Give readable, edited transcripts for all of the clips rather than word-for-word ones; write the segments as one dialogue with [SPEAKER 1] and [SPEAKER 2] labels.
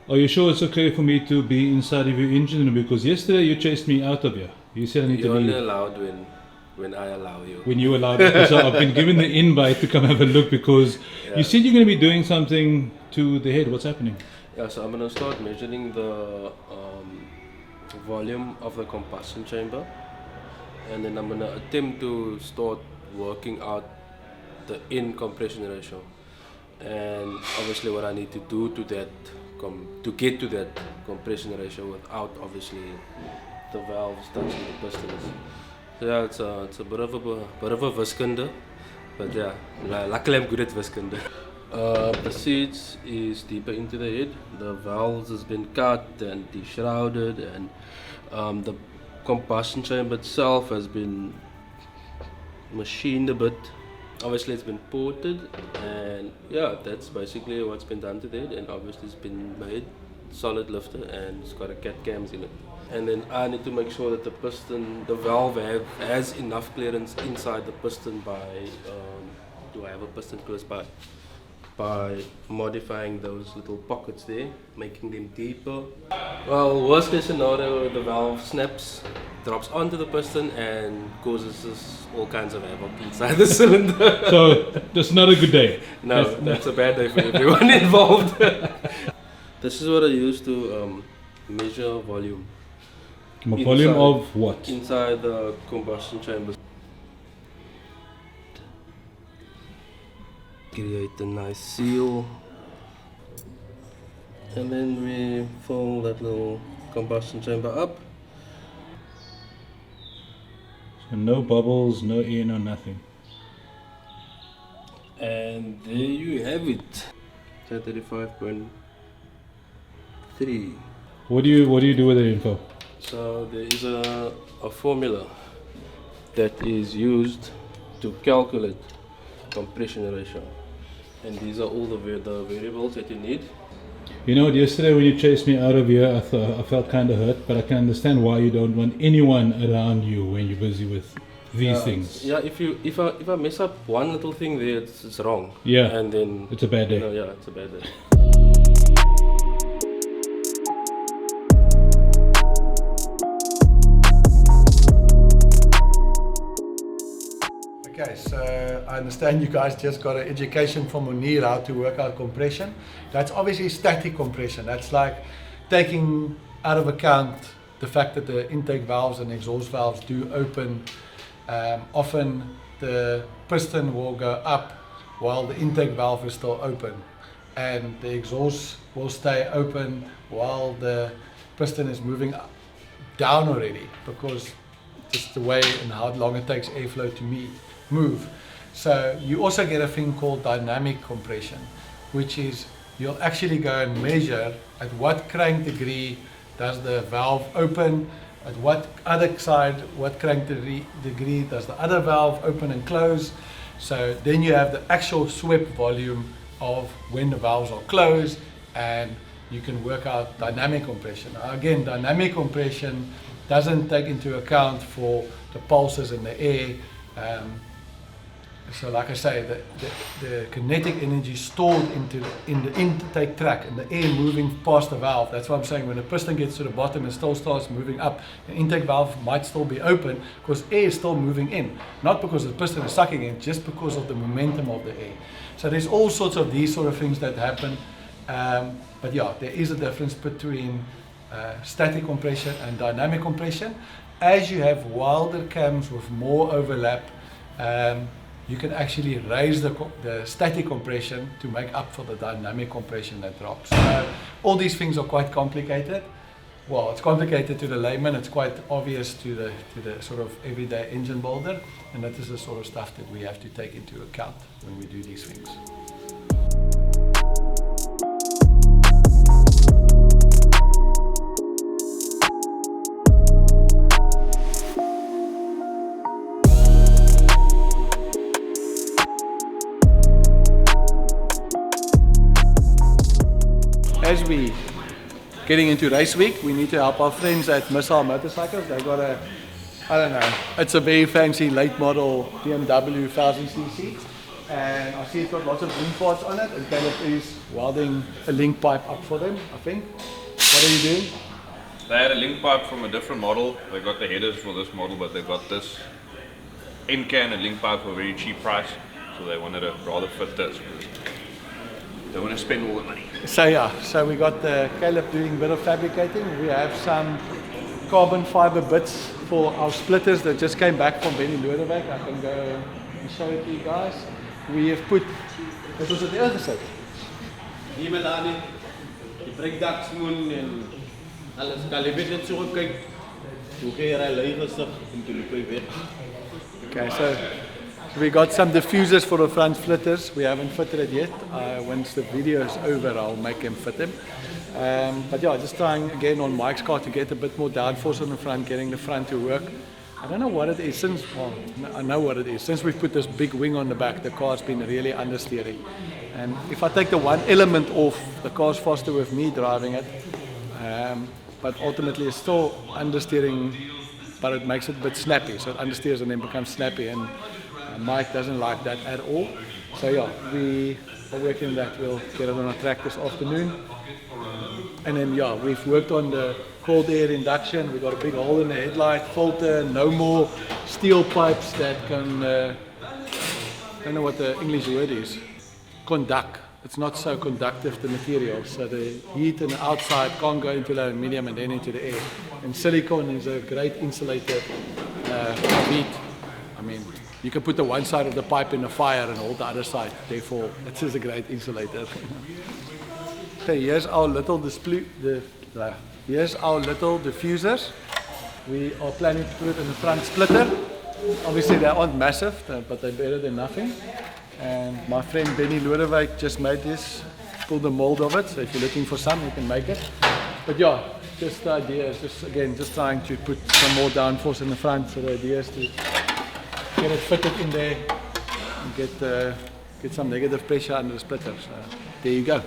[SPEAKER 1] Are you sure it's okay for me to be inside of your engine room? Because yesterday you chased me out of here. You said I need to
[SPEAKER 2] You're only
[SPEAKER 1] leave.
[SPEAKER 2] allowed when I allow you.
[SPEAKER 1] When you allowed me, so I've been given the invite to come have a look because
[SPEAKER 2] Yeah.
[SPEAKER 1] you said you're going to be doing something to the head. What's happening?
[SPEAKER 2] Yeah, so I'm gonna start measuring the volume of the combustion chamber, and then I'm gonna attempt to start working out the in compression ratio, and obviously what I need to do to that to get to that compression ratio without obviously the valves touching the pistons. So yeah, it's a bit of a wiskunde, but yeah, luckily I'm good at wiskunde. The seats is deeper into the head. The valves has been cut and deshrouded, and the combustion chamber itself has been machined a bit. Obviously, it's been ported, and yeah, that's basically what's been done to it. And obviously, it's been made solid lifter, and it's got a cat cams in it. And then I need to make sure that the valve has enough clearance inside the piston by. Do I have a piston close by modifying those little pockets there, making them deeper. Well, worst case scenario, the valve snaps, drops onto the piston and causes us all kinds of havoc inside the cylinder.
[SPEAKER 1] So that's not a good day.
[SPEAKER 2] No, that's a bad day for everyone involved. This is what I use to measure volume.
[SPEAKER 1] Volume of what?
[SPEAKER 2] Inside the combustion chamber. Create a nice seal, and then we fill that little combustion chamber up.
[SPEAKER 1] So no bubbles, no air, no nothing.
[SPEAKER 2] And there you have it. 35.3.
[SPEAKER 1] What do you do with the info?
[SPEAKER 2] So there is a formula that is used to calculate compression ratio. And these are all the variables that you need.
[SPEAKER 1] You know, yesterday when you chased me out of here, I felt kind of hurt, but I can understand why you don't want anyone around you when you're busy with these things.
[SPEAKER 2] Yeah, if I mess up one little thing there, it's wrong.
[SPEAKER 1] Yeah,
[SPEAKER 2] and then
[SPEAKER 1] it's a bad day.
[SPEAKER 2] yeah, it's a bad day.
[SPEAKER 3] Okay, so I understand you guys just got an education from Munir how to work out compression. That's obviously static compression. That's like taking out of account the fact that the intake valves and exhaust valves do open. Often the piston will go up while the intake valve is still open, and the exhaust will stay open while the piston is moving down already, because just the way and how long it takes airflow to move. So you also get a thing called dynamic compression, which is you'll actually go and measure at what crank degree does the valve open, at what other side, what crank degree does the other valve open and close. So then you have the actual swept volume of when the valves are closed, and you can work out dynamic compression. Now again, dynamic compression doesn't take into account for the pulses in the air. So like I say, the kinetic energy stored in the intake tract and the air moving past the valve. That's what I'm saying. When the piston gets to the bottom and still starts moving up, the intake valve might still be open because air is still moving in. Not because the piston is sucking in, just because of the momentum of the air. So there's all sorts of these sort of things that happen. But yeah, there is a difference between static compression and dynamic compression. As you have wilder cams with more overlap, you can actually raise the static compression to make up for the dynamic compression that drops. So all these things are quite complicated. Well, it's complicated to the layman, it's quite obvious to the sort of everyday engine builder, and that is the sort of stuff that we have to take into account when we do these things. As we getting into race week, we need to help our friends at Missile Motorcycles. They got I don't know, it's a very fancy late model BMW 1000cc. and I see it's got lots of link parts on it, and Caleb is welding a link pipe up for them, I think. What are you doing?
[SPEAKER 4] They had a link pipe from a different model. They got the headers for this model, but they got this end can and link pipe for a very cheap price. So they wanted to rather fit this. They want to spend all the money.
[SPEAKER 3] So yeah, so we got Caleb doing a bit of fabricating. We have some carbon fiber bits for our splitters that just came back from Benny Lodewyk. I can go and show it to you guys. We have put, this was at the other side.
[SPEAKER 5] Hier met Annie, die breekdaksmoen en alles. Caleb het net so gekyk. Hoe kry hy lui gesig en toe loop hy weg.
[SPEAKER 3] Okay, so we got some diffusers for the front splitters. We haven't fitted it yet. Once the video is over, I'll make him fit them. But yeah, just trying again on Mike's car to get a bit more downforce on the front, getting the front to work. I don't know what it is since, well, I know what it is. Since we've put this big wing on the back, the car's been really understeering. And if I take the one element off, the car's faster with me driving it. But ultimately it's still understeering, but it makes it a bit snappy. So it understeers and then becomes snappy. And Mike doesn't like that at all. So yeah, we are working on that. We'll get it on a track this afternoon. And then yeah, we've worked on the cold air induction. We've got a big hole in the headlight filter, no more steel pipes that can, I don't know what the English word is, conduct. It's not so conductive, the material, so the heat on the outside can't go into the aluminium and then into the air. And silicone is a great insulator of heat. I mean, you can put the one side of the pipe in the fire and hold the other side, therefore it is a great insulator. Okay, here's our little here's our little diffusers. We are planning to put it in the front splitter. Obviously they aren't massive, but they're better than nothing. And my friend Benny Lodewyk just made this, pulled the mold of it, so if you're looking for some, you can make it. But yeah, just the idea is just trying to put some more downforce in the front, so the idea is to get it fitted in there and get some negative pressure under the splitter. So there you go.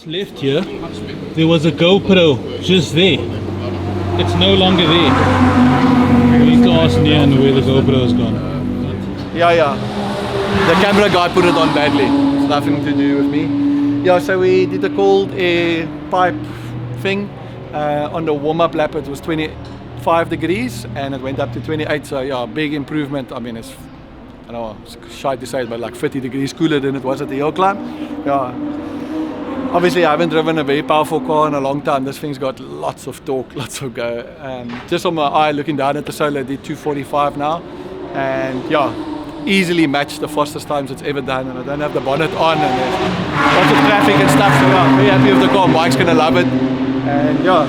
[SPEAKER 1] Left here, there was a GoPro just there. It's no longer there. We need to ask Nian where the GoPro has gone.
[SPEAKER 3] Yeah. The camera guy put it on badly. It's nothing to do with me. Yeah, so we did the cold air pipe thing. On the warm-up lap it was 25 degrees and it went up to 28, so yeah, big improvement. I mean, it's I know it's shy to say it, but like 50 degrees cooler than it was at the hill climb. Yeah. Obviously, I haven't driven a very powerful car in a long time. This thing's got lots of torque, lots of go. Just on my eye, looking down at the solar, I did 2:45 now, and yeah, easily matched the fastest times it's ever done. And I don't have the bonnet on, and there's lots of traffic and stuff. So yeah, very happy with the car. Mike's gonna love it, and yeah,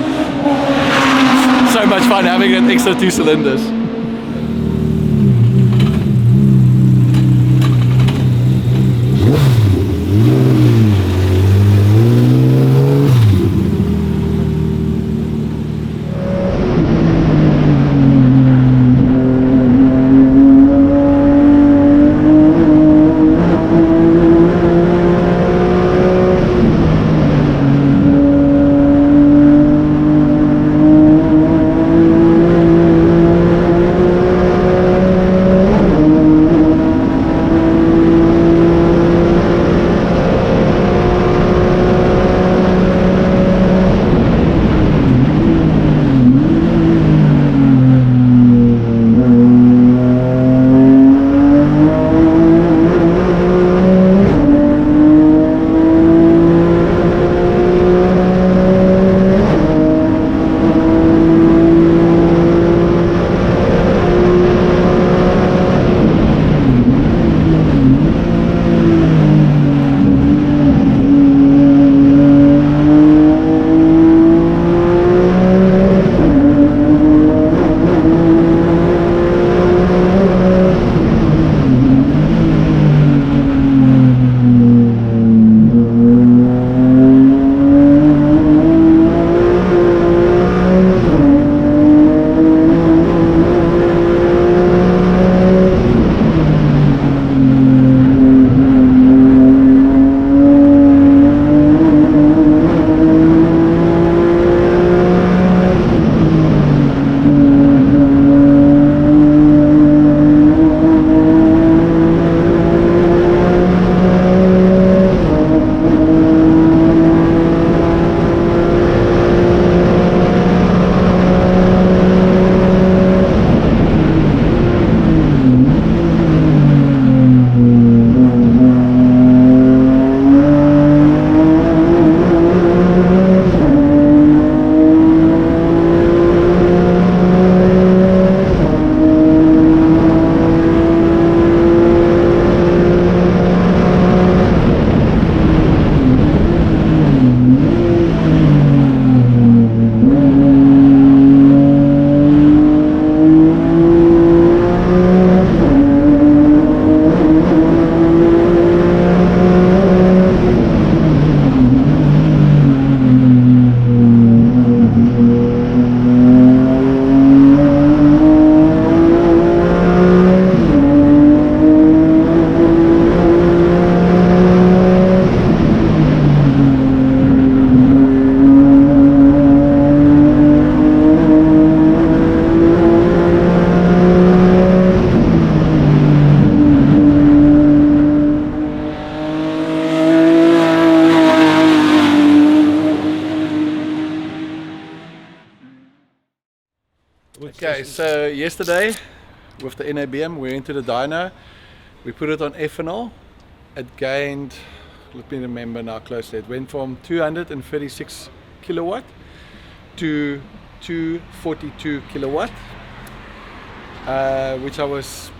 [SPEAKER 3] so much fun having an extra 2 cylinders. Okay, so yesterday with the NABM we went to the dyno, we put it on ethanol. It gained, let me remember now closely, it went from 236 kilowatt to 242 kilowatt, which I was,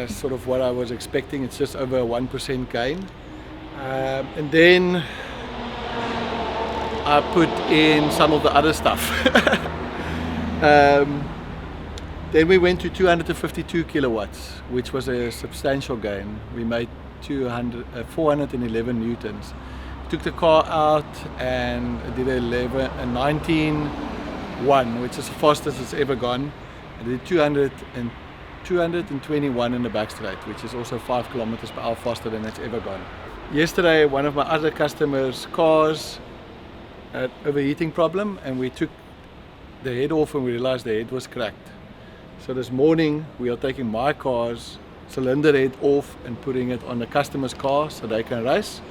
[SPEAKER 3] sort of what I was expecting. It's just over a 1% gain. And then I put in some of the other stuff. Then we went to 252 kilowatts, which was a substantial gain. We made 411 newtons. Took the car out and did a 19.1, which is the fastest it's ever gone. I did 221 in the back straight, which is also 5 kilometers per hour faster than it's ever gone. Yesterday, one of my other customers' cars had overheating problem, and we took the head off and we realized the head was cracked. So this morning we are taking my car's cylinder head off and putting it on the customer's car so they can race.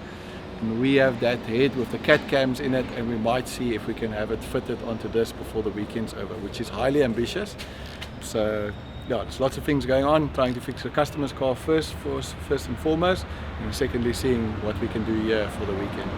[SPEAKER 3] And we have that head with the CAT cams in it, and we might see if we can have it fitted onto this before the weekend's over, which is highly ambitious. So yeah, there's lots of things going on, trying to fix the customer's car first and foremost, and secondly seeing what we can do here for the weekend.